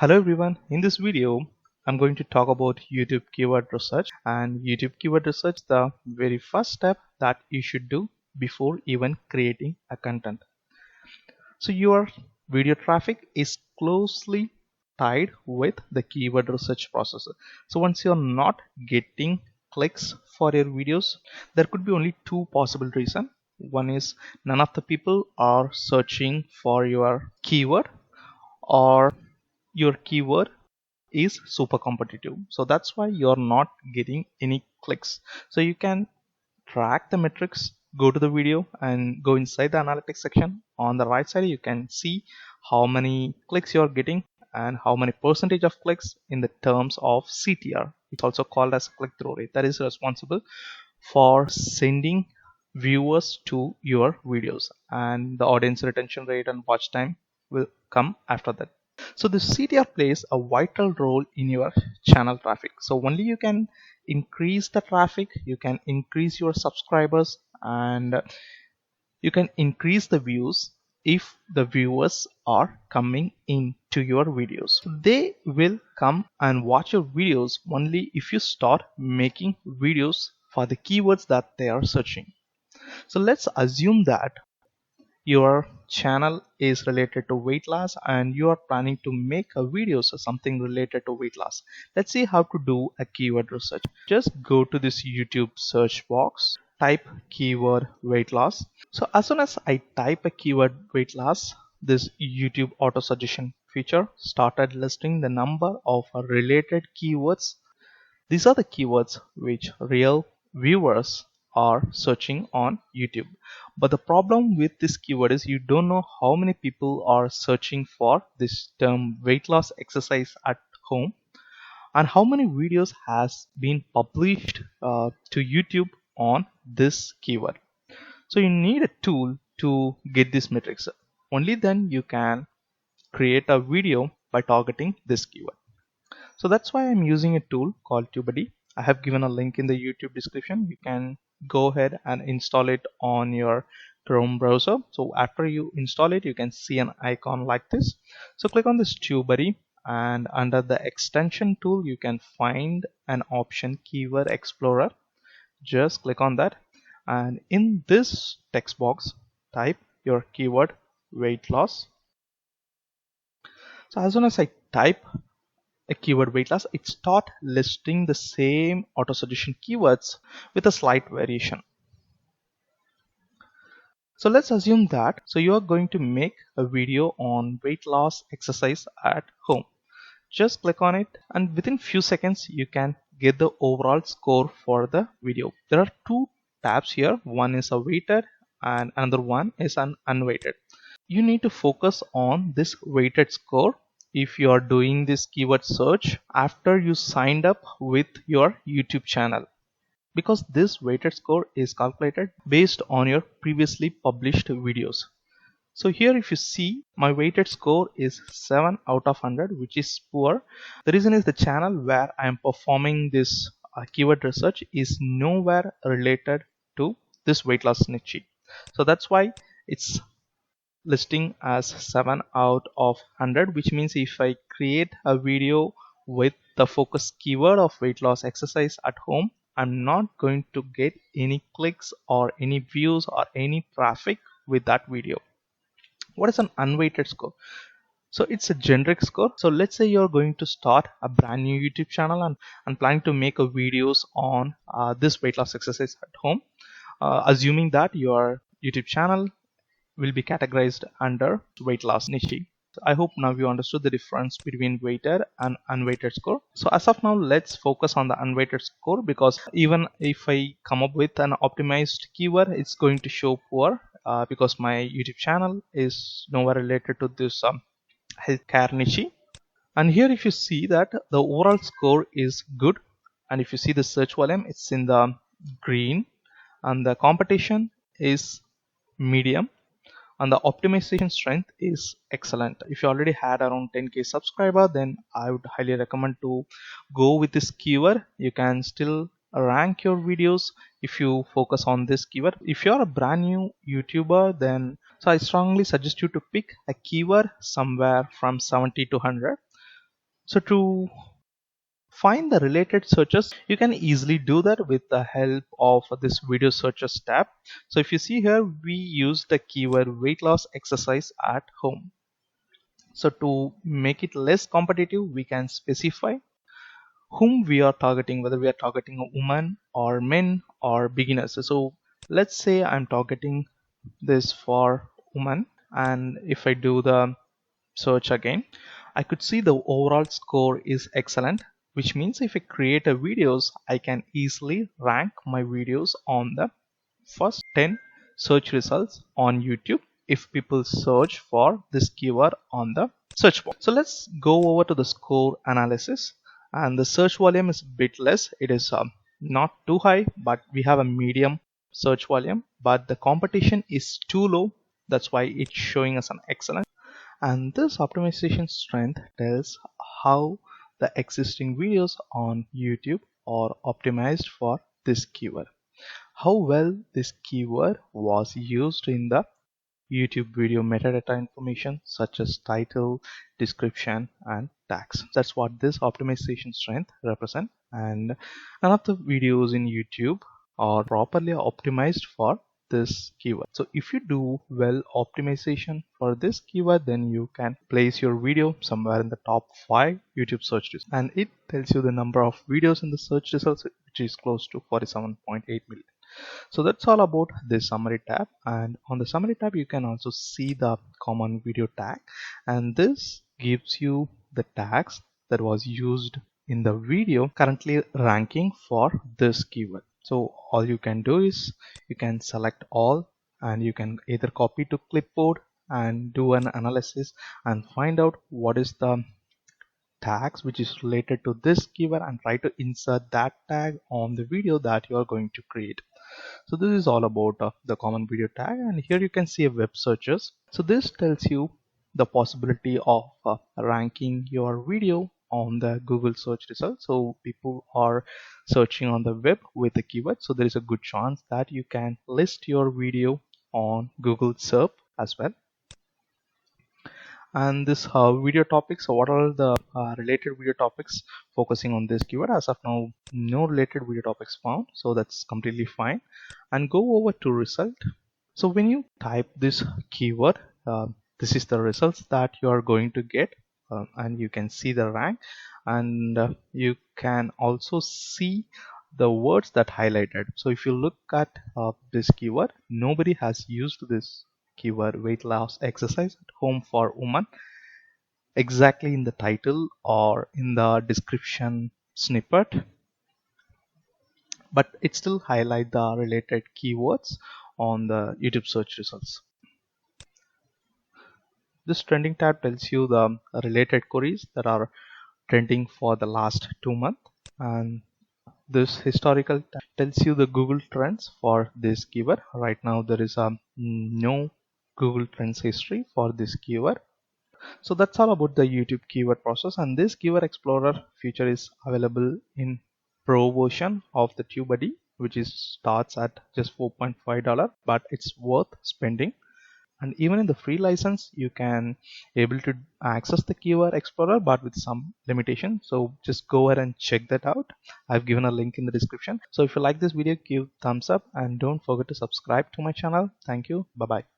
Hello everyone, in this video I'm going to talk about YouTube keyword research, and YouTube keyword research, the very first step that you should do before even creating a content. So your video traffic is closely tied with the keyword research process. So once you're not getting clicks for your videos, there could be only two possible reasons. One is none of the people are searching for your keyword, or your keyword is super competitive, so that's why you're not getting any clicks. So you can track the metrics, go to the video and go inside the analytics section. On the right side you can see how many clicks you're getting and how many percentage of clicks in the terms of CTR. It's also called as click-through rate, that is responsible for sending viewers to your videos, and the audience retention rate and watch time will come after that. So the CTR plays a vital role in your channel traffic. So only you can increase the traffic, you can increase your subscribers, and you can increase the views if the viewers are coming into your videos. They will come and watch your videos only if you start making videos for the keywords that they are searching. So let's assume that your channel is related to weight loss and you are planning to make a video so something related to weight loss. Let's see how to do a keyword research. Just go to this YouTube search box, type keyword weight loss. So as soon as I type a keyword weight loss, this YouTube auto suggestion feature started listing the number of related keywords. These are the keywords which real viewers are searching on YouTube. But the problem with this keyword is you don't know how many people are searching for this term weight loss exercise at home, and how many videos has been published to YouTube on this keyword. So you need a tool to get these metrics. Only then you can create a video by targeting this keyword. So that's why I'm using a tool called Tubebuddy. I have given a link in the YouTube description. You can go ahead and install it on your Chrome browser. So after you install it, you can see an icon like this. So click on this Tubebuddy, and under the extension tool you can find an option Keyword Explorer. Just click on that, and in this text box type your keyword weight loss. So as soon as I type a keyword weight loss, it start listing the same auto suggestion keywords with a slight variation. So let's assume that you are going to make a video on weight loss exercise at home. Just click on it, and within few seconds you can get the overall score for the video. There are two tabs here. One is a weighted and another one is an unweighted. You need to focus on this weighted score if you are doing this keyword search after you signed up with your YouTube channel, because this weighted score is calculated based on your previously published videos. So here if you see, my weighted score is 7 out of 100, which is poor. The reason is the channel where I am performing this keyword research is nowhere related to this weight loss niche. So that's why it's listing as 7 out of 100, which means if I create a video with the focus keyword of weight loss exercise at home, I'm not going to get any clicks or any views or any traffic with that video. What is an unweighted score? So it's a generic score. So let's say you're going to start a brand new YouTube channel and planning to make a videos on this weight loss exercise at home, assuming that your YouTube channel will be categorized under weight loss niche. I hope now you understood the difference between weighted and unweighted score. So as of now, let's focus on the unweighted score, because even if I come up with an optimized keyword, it's going to show poor because my YouTube channel is nowhere related to this healthcare niche. And here if you see that the overall score is good, and if you see the search volume, it's in the green, and the competition is medium, and the optimization strength is excellent. If you already had around 10k subscriber, then I would highly recommend to go with this keyword. You can still rank your videos if you focus on this keyword. If you're a brand new YouTuber, then I strongly suggest you to pick a keyword somewhere from 70 to 100. So to find the related searches, you can easily do that with the help of this video searches tab. So if you see here, we use the keyword weight loss exercise at home. So to make it less competitive, we can specify whom we are targeting, whether we are targeting a woman or men or beginners. So let's say I'm targeting this for women, and if I do the search again, I could see the overall score is excellent, which means if I create a videos, I can easily rank my videos on the first 10 search results on YouTube if people search for this keyword on the search box. So let's go over to the score analysis, and the search volume is a bit less. It is not too high, but we have a medium search volume, but the competition is too low. That's why it's showing us an excellent. And this optimization strength tells how the existing videos on YouTube are optimized for this keyword, how well this keyword was used in the YouTube video metadata information such as title, description, and tags. That's what this optimization strength represents. And none of the videos in YouTube are properly optimized for this keyword. So if you do well optimization for this keyword, then you can place your video somewhere in the top 5 YouTube search results. And it tells you the number of videos in the search results, which is close to 47.8 million. So that's all about this summary tab, and on the summary tab you can also see the common video tag, and this gives you the tags that was used in the video currently ranking for this keyword. So all you can do is you can select all, and you can either copy to clipboard and do an analysis and find out what is the tags which is related to this keyword and try to insert that tag on the video that you are going to create. So this is all about the common video tag, and here you can see a web searches. So this tells you the possibility of ranking your video on the Google search results. So people are searching on the web with the keyword, so there is a good chance that you can list your video on Google SERP as well. And this video topics, so what are the related video topics focusing on this keyword? As of now, no related video topics found, so that's completely fine. And go over to result. So when you type this keyword, this is the results that you are going to get, and you can see the rank, and you can also see the words that highlighted. So if you look at this keyword, nobody has used this keyword weight loss exercise at home for women exactly in the title or in the description snippet, but it still highlight the related keywords on the YouTube search results. This trending tab tells you the related queries that are trending for the last 2 months, and this historical tab tells you the Google trends for this keyword. Right now there is no Google Trends history for this keyword. So that's all about the YouTube keyword process, and this keyword explorer feature is available in pro version of the Tubebuddy, which is starts at just $4.5, but it's worth spending. And even in the free license you can able to access the keyword explorer, but with some limitation. So just go ahead and check that out. I've given a link in the description. So if you like this video, give thumbs up and don't forget to subscribe to my channel. Thank you. Bye bye.